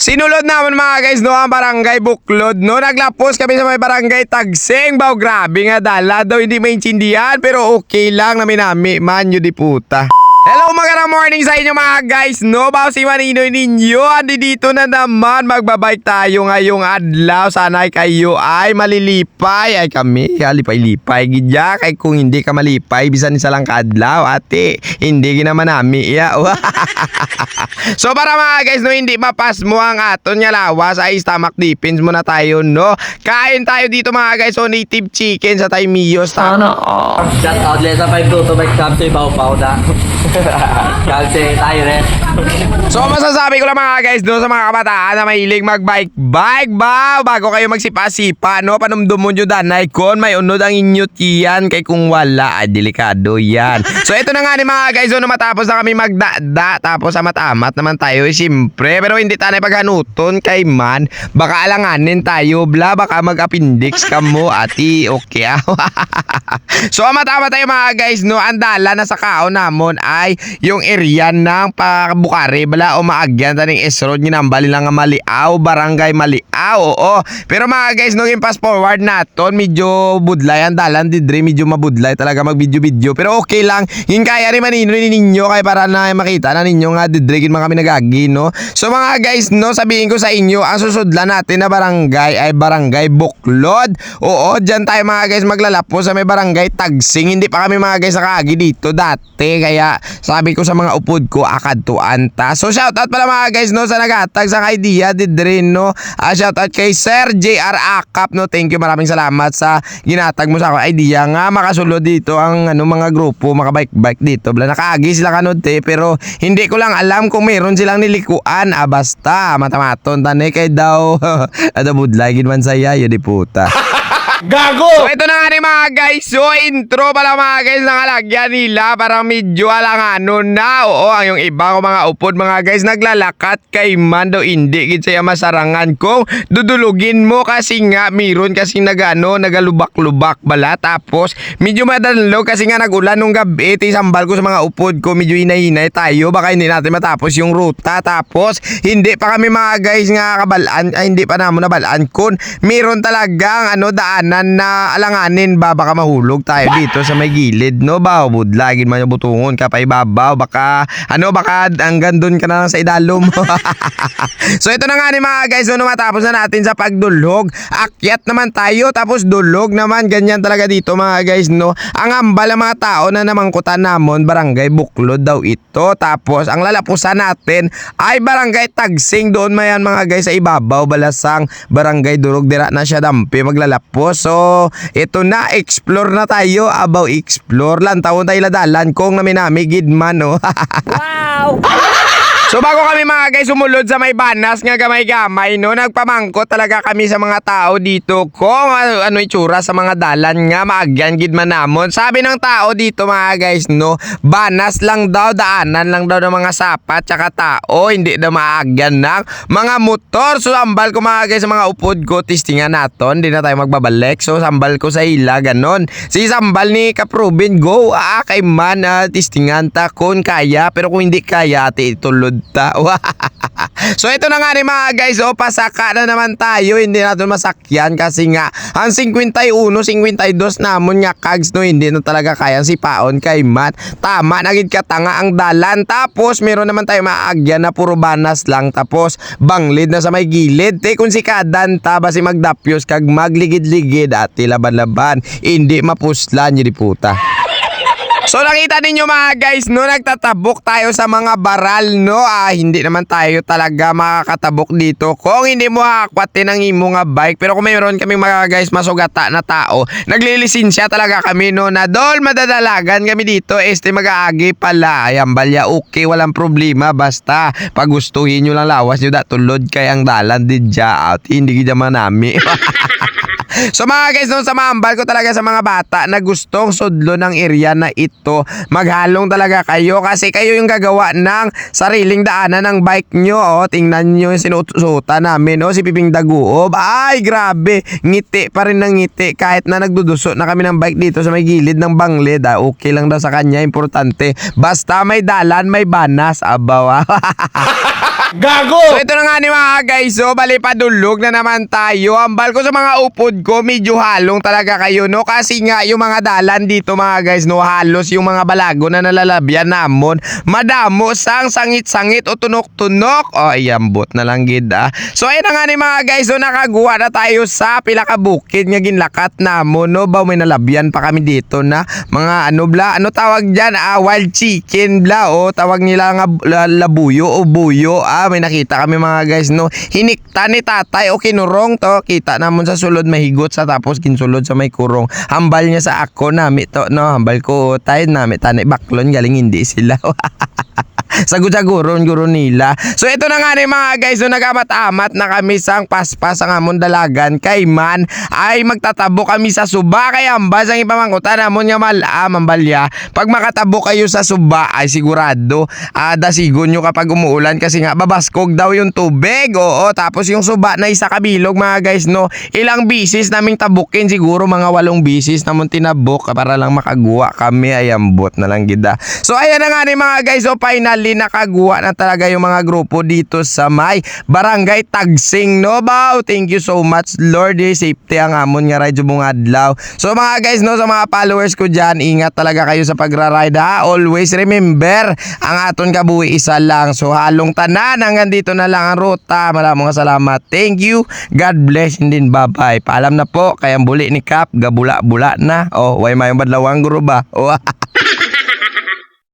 Sinulod naman mga guys no ang barangay Buklod no. Naglapos kami sa may barangay Tagseng. Baw grabe nga dala daw hindi maintindihan pero okay lang nami man yun di puta. Hello magandang morning sa inyo mga guys no. Baw si Maninoy ninyo. Andi dito na naman magbabike tayo ngayong adlaw. Sana kayo ay malilipay. Ay kami lipay-lipay gidya. Kay kung hindi ka malipay bisan isa lang kadlaw ate. Hindi ginaman nami ya. So para mga guys no hindi mapas mo ang aton nga lawas ay stomach defense muna tayo no. Kain tayo dito mga guys so native chicken sa Taymiyos. Sana all. Shout out let's have to make come to Pau na. Kasi tayo rin. So masasabi ko lang mga guys no sa mga kabataan na mahilig magbike ba bago kayo magsipa-sipa no panumdum mo nyo danay kon may unod ang inyot yan kay kung wala ay delikado yan. So ito na nga ni mga guys no matapos na kami magdada tapos amat-amat naman tayo siyempre pero hindi tayo paghanuton kay man baka alanganin tayo bla baka mag-appendix ka mo ati okay. So amat-amat tayo mga guys no ang dala na sa kaon namon ay yung area ng Bukari bala o maagyan taning S-Road ginambali lang nga Maliaw barangay Maliaw oo. Pero mga guys no yung fast forward naton medyo budlay ang dalan didre medyo mabudlay talaga mag video pero okay lang yung kaya rin Maninoy ninyo kay para na makita na ninyo nga didre gin mga kami nagagi no. So mga guys no sabihin ko sa inyo ang susudlan natin na barangay ay barangay Buklod oo dyan tayo mga guys maglalapo sa may barangay Tagsing hindi pa kami mga guys nakagi dito dati kaya sabi ko sa mga upod ko akad to anta. So shoutout pala mga guys no sa nagatag sa idea didre no. Shoutout kay Sir JR Akap no. Thank you maraming salamat sa ginatag mo sa ako idea nga makasulod dito ang mga grupo makabike dito. Bla nakaagi sila kanod pero hindi ko lang alam kung meron silang nilikuan basta matamaton tani kay daw ada budlay gid man saya yo di puta. Gago! So ito na nga ni mga guys. So intro pala mga guys nakalagyan nila para medyo alanganon na. Oo ang yung iba ko mga upod mga guys naglalakat kay man daw hindi gid saya masarangan kung dudulugin mo kasi nga meron kasi nagalubak-lubak bala tapos medyo madanlog kasi nga nagulan nung gabi sambal ko sa mga upod ko medyo hinay-hinay tayo baka hindi natin matapos yung ruta tapos hindi pa kami mga guys nga kabalaan hindi pa namon nabalaan kun meron talagang daan na alanganin ba baka mahulog tayo dito sa may gilid no ba budlagin man yung butungon ka pa ibabaw baka baka hanggang doon ka na lang sa idalom. So ito na nga ni mga guys no matapos na natin sa pagdulog akyat naman tayo tapos dulog naman ganyan talaga dito mga guys no. Ang ambal ng mga tao na namangkutan namon barangay Buklod daw ito tapos ang lalapusan natin ay barangay Tagsing doon mayan mga guys sa ibabaw balasang barangay Durog dira na siya dampi maglalapos. So, ito na, explore na tayo. Abaw, explore lang. Taon tayo ladalan kung naminami gidman, no? Wow! So bago kami mga guys sumulod sa may banas nga gamay-gamay no, nagpamangkot talaga kami sa mga tao dito kung ano itsura sa mga dalan nga maagyan gid man namon. Sabi ng tao dito mga guys no, banas lang daw, daanan lang daw ng mga sapat tsaka tao, hindi daw maagyan ng mga motor. So sambal ko mga guys sa mga upod ko, testingan naton, hindi na tayo magbabalik. So sambal ko sa ila ganon. Si sambal ni Kaprubin go kay man testingan ta kung kaya pero kung hindi kaya ati itulod ta. So ito na nga ni mga guys pasaka na naman tayo hindi natin masakyan kasi nga ang 51, 52 namon nga kags no hindi na talaga kaya si paon kay man tama nagid katanga ang dalan tapos meron naman tayo maagyan na puro banas lang tapos banglid na sa may gilid kung si kadan ta basi magdapyos kag magligid-ligid at laban-laban hindi mapuslan yun di puta. So nakita ninyo mga guys no nagtatabok tayo sa mga baral no hindi naman tayo talaga makakatabok dito kung hindi mo hakwatin ang imo nga bike pero kung mayroon kami mga guys masugata na tao naglilisensya talaga kami no na dol madadalagan kami dito mag-aagi pala ayan balya okay walang problema basta pagustuhin nyo lang lawas nyo tulod kay ang dalan didya at hindi gid manami. So mga guys, no, sa mahambal ko talaga sa mga bata na gustong sudlo ng area na ito, maghalong talaga kayo kasi kayo yung gagawa ng sariling daanan ng bike nyo. Oh, tingnan nyo yung sinusutan namin, oh, si Piping Daguob. Ay, grabe, ngiti pa rin ng ngiti kahit na nagduduso na kami ng bike dito sa may gilid ng banglid. Okay lang daw sa kanya, importante. Basta may dalan, may banas. Abaw. Gago! So ito na nga ni mga guys, so bali padulog na naman tayo. Ambal ko sa mga upod ko, medyo halong talaga kayo, no? Kasi nga yung mga dalan dito mga guys, no, halos yung mga balago na nalalabyan namon, madamo sang sangit-sangit o tunok-tunok. O, iambot na lang gid ah. So ayun na nga ni mga guys, so nakagawa na tayo sa pila ka bukid nga ginlakat namon, no? Ba may nalabyan pa kami dito na mga ano bla, ano tawag diyan? Wild chicken bla, o tawag nila nga labuyo o buyo. May nakita kami mga guys, no, hinikta ni tatay o kinurong to, kita namon sa sulod mahigot sa tapos kinsulod sa may kurong. Hambal niya sa ako nami to, no, hambal ko tayo nami tanay baklon galing hindi sila. Sagot-saguron guro nila. So ito na nga ni mga guys, so nagamat-amat na kami sang paspas ang amon dalagan kay man ay magtatabo kami sa suba kay ambas ang ipamangkutan namon nga mambalya. Pag makatabo kayo sa suba ay sigurado dasigon nyo kapag umuulan kasi nga babaskog daw yung tubig. Oo, tapos yung suba na isa kabilog mga guys, no, ilang bisis naming tabukin, siguro mga 8 bisis namon tinabok para lang makaguwa kami. Ay ambot na lang gida. So ayan na nga ni mga guys, so finally nakagawa na talaga yung mga grupo dito sa may Barangay Tagsing, no baw. Thank you so much Lord, safety ang amon nga ride mong adlaw. So mga guys, no, sa mga followers ko dyan, ingat talaga kayo sa pagra-ride ha. Always remember, ang aton kabuhi isa lang. So halong tanan, hanggang dito na lang ang ruta. Maraming salamat. Thank you. God bless and din bye bye. Paalam na po, kayang buli ni Kap, gabula-bula na. Oh, way mayong badlawang guro ba? Oh.